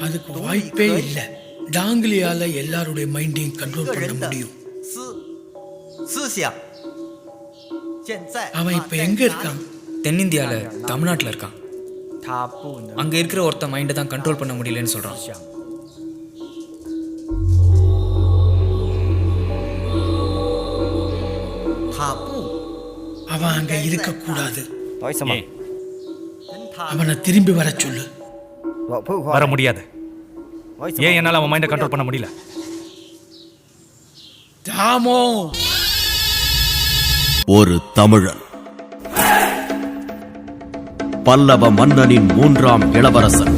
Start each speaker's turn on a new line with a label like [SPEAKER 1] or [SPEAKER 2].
[SPEAKER 1] அதுக்கு வாய்ப்பே இல்ல. டாங்கிலியால எல்லாருடைய மைண்டையும் கண்ட்ரோல் பண்ண முடியும். அவன் இப்ப எங்க இருக்கான்?
[SPEAKER 2] தென்னிந்தியால தமிழ்நாட்டில் இருக்கான். அங்க இருக்கிற ஒருத்த மைண்டை தான் கண்ட்ரோல் பண்ண முடியலன்னு சொல்றான்.
[SPEAKER 1] அவன் அங்க இருக்க கூடாது. அவனை திரும்பி வர சொல்லு.
[SPEAKER 3] வர முடியாது. ஏன் என்னால அவன் மைண்டை கண்ட்ரோல் பண்ண முடியல?
[SPEAKER 1] தாமோ
[SPEAKER 4] ஒரு தமிழன், பல்லவ மன்னனின் 3ஆம் இளவரசன்.